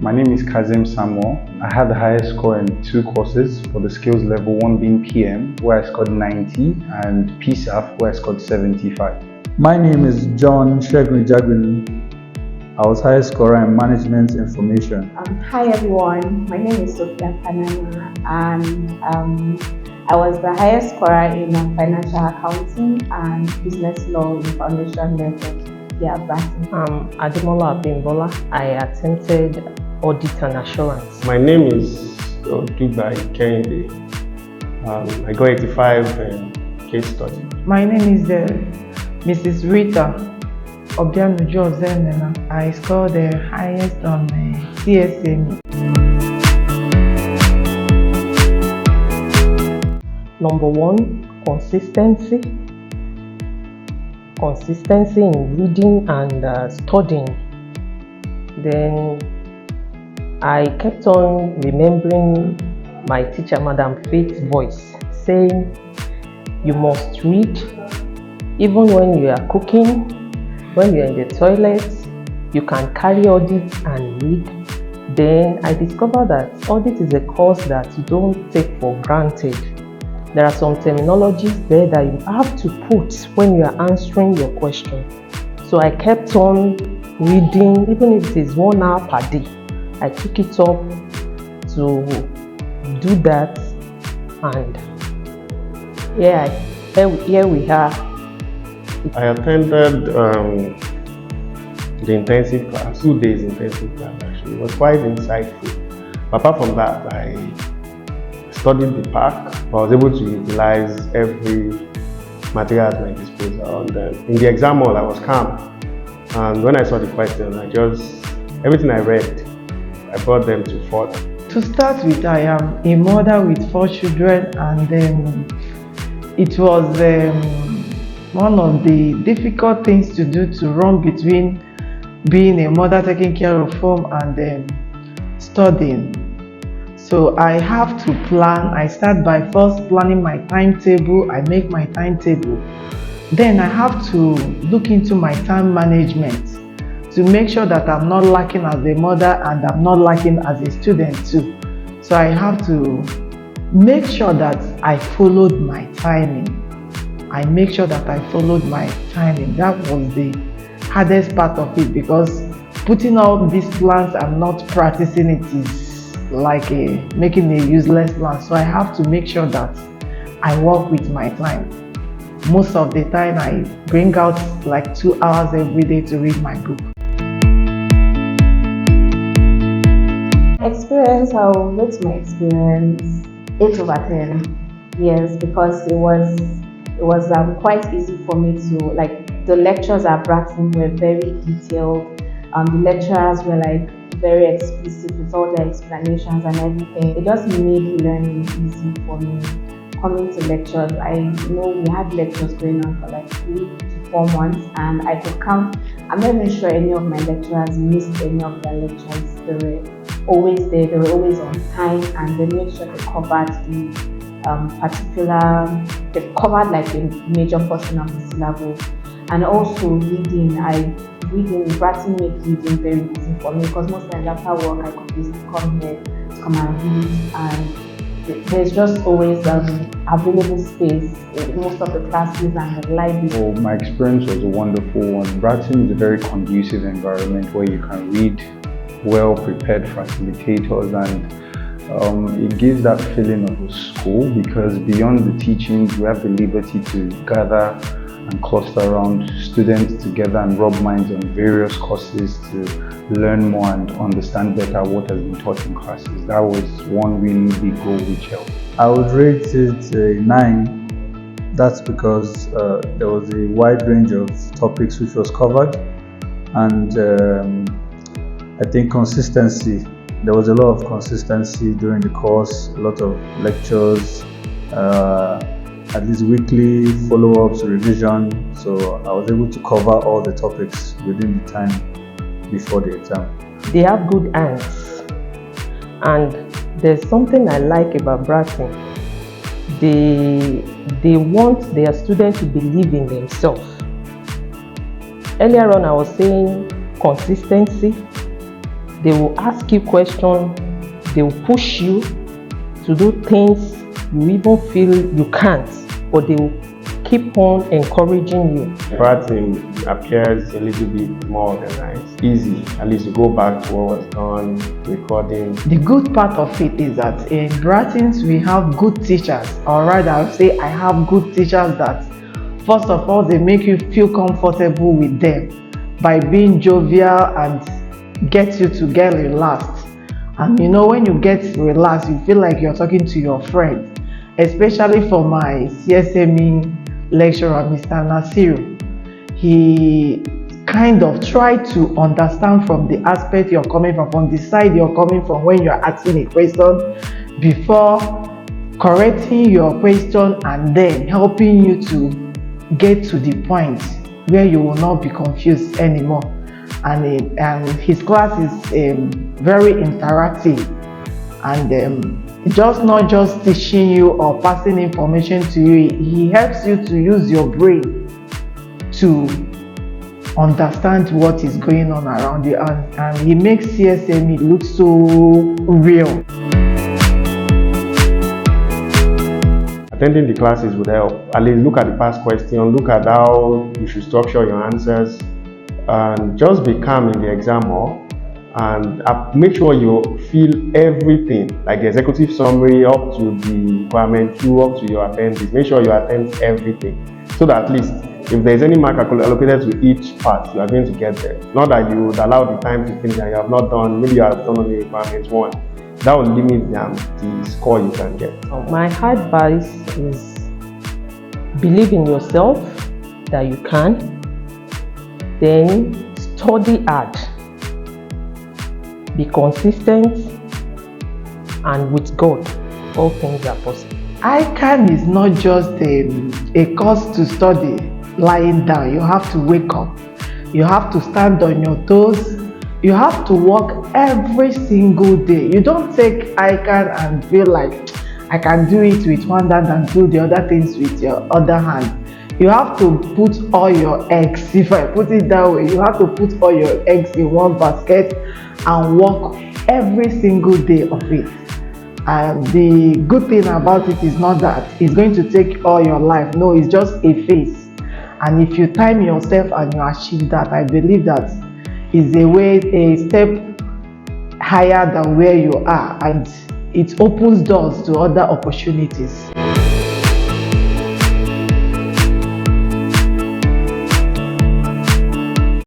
My name is Kazim Samuel. I had the highest score in 2 courses for the skills level, one being PM, where I scored 90, and PSAF, where I scored 75. My name is John Shegun Jagbinu. I was highest scorer in management information. Hi everyone, my name is Sophia Panana, and I was the highest scorer in financial accounting and business law in foundation level. Ademola Abimbola. I attempted audit and assurance. My name is Dubai Kende. I got 85 in case study. My name is Mrs. Rita Obianujo Zenena. I scored the highest on CSM. Number 1, consistency. Consistency in reading and studying. Then I kept on remembering my teacher, Madam Faith's voice, saying, you must read even when you are cooking, when you are in the toilet, you can carry audit and read. Then I discovered that audit is a course that you don't take for granted. There are some terminologies there that you have to put when you are answering your question. So I kept on reading, even if it is 1 hour per day. I took it up to do that, and here we are. I attended the intensive class, 2 days intensive class actually. It was quite insightful. Apart from that, I studied the park. I was able to utilize every material at my disposal. And in the exam hall, I was calm. And when I saw the questions, everything I read, I brought them to forth. To start with, I am a mother with 4 children, and it was one of the difficult things to do, to run between being a mother taking care of home and studying. So I have to plan. I start by first planning my timetable. I make my timetable. Then I have to look into my time management to make sure that I'm not lacking as a mother and I'm not lacking as a student too. So I have to make sure that I followed my timing. That was the hardest part of it, because putting all these plans and not practicing it is like making a useless plan. So I have to make sure that I work with my time. Most of the time I bring out like 2 hours every day to read my book. Experience, I will rate my experience 8 over 10. Yes, because it was quite easy for me to, like, the lectures at Bratton were very detailed. The lecturers were like very explicit with all their explanations and everything. It just made learning easy for me. Coming to lectures, we had lectures going on for like 3 to 4 months, and I could count. I'm not even sure any of my lecturers missed any of their lectures. They were always there, they were always on time, and they made sure they covered they covered like a major portion of the syllabus. And also reading, Bratton made reading very easy for me, because most times after work I could just come here to come and read, and there's just always available space in most of the classes and the library. So my experience was a wonderful one. Bratton is a very conducive environment where you can read, well-prepared facilitators, and it gives that feeling of a school, because beyond the teachings, we have the liberty to gather and cluster around students together and rub minds on various courses to learn more and understand better what has been taught in classes. That was one really big goal which helped. I would rate it a 9. That's because there was a wide range of topics which was covered, and I think consistency. There was a lot of consistency during the course, a lot of lectures, at least weekly follow-ups, revision. So I was able to cover all the topics within the time before the exam. They have good hands, and there's something I like about Bratton. They want their students to believe in themselves. Earlier on I was saying consistency. They will ask you questions, they will push you to do things you even feel you can't, but they will keep on encouraging you. Bratting appears a little bit more organized, easy, at least to go back to what was done, recording. The good part of it is that in Bratins we have good teachers, or rather I would say I have good teachers that first of all they make you feel comfortable with them by being jovial and get you to get relaxed. And you know, when you get relaxed, you feel like you're talking to your friend. Especially for my CSME lecturer, Mr. Nasiru. He kind of tried to understand from the aspect you're coming from the side you're coming from when you're asking a question, before correcting your question and then helping you to get to the point where you will not be confused anymore. And his class is very interactive, and just not just teaching you or passing information to you. He helps you to use your brain to understand what is going on around you, and he makes CSME look so real. Attending the classes would help. At least look at the past question, look at how you should structure your answers, and just be calm in the exam hall, and make sure you feel everything, like the executive summary up to the requirement 2 up to your appendix. Make sure you attend everything, so that at least if there's any mark allocated to each part, you are going to get there. Not that you would allow the time to finish and you have not done, maybe you have done only requirement 1. That will limit the score you can get. My advice is believe in yourself that you can, then study hard, be consistent, and with God, all things are possible. ICAN is not just a course to study lying down. You have to wake up, you have to stand on your toes, you have to work every single day. You don't take ICAN and feel like I can do it with one hand and do the other things with your other hand. You have to put all your eggs, if I put it that way, you have to put all your eggs in one basket and work every single day of it. And the good thing about it is not that it's going to take all your life. No, it's just a phase. And if you time yourself and you achieve that, I believe that is a step higher than where you are, and it opens doors to other opportunities.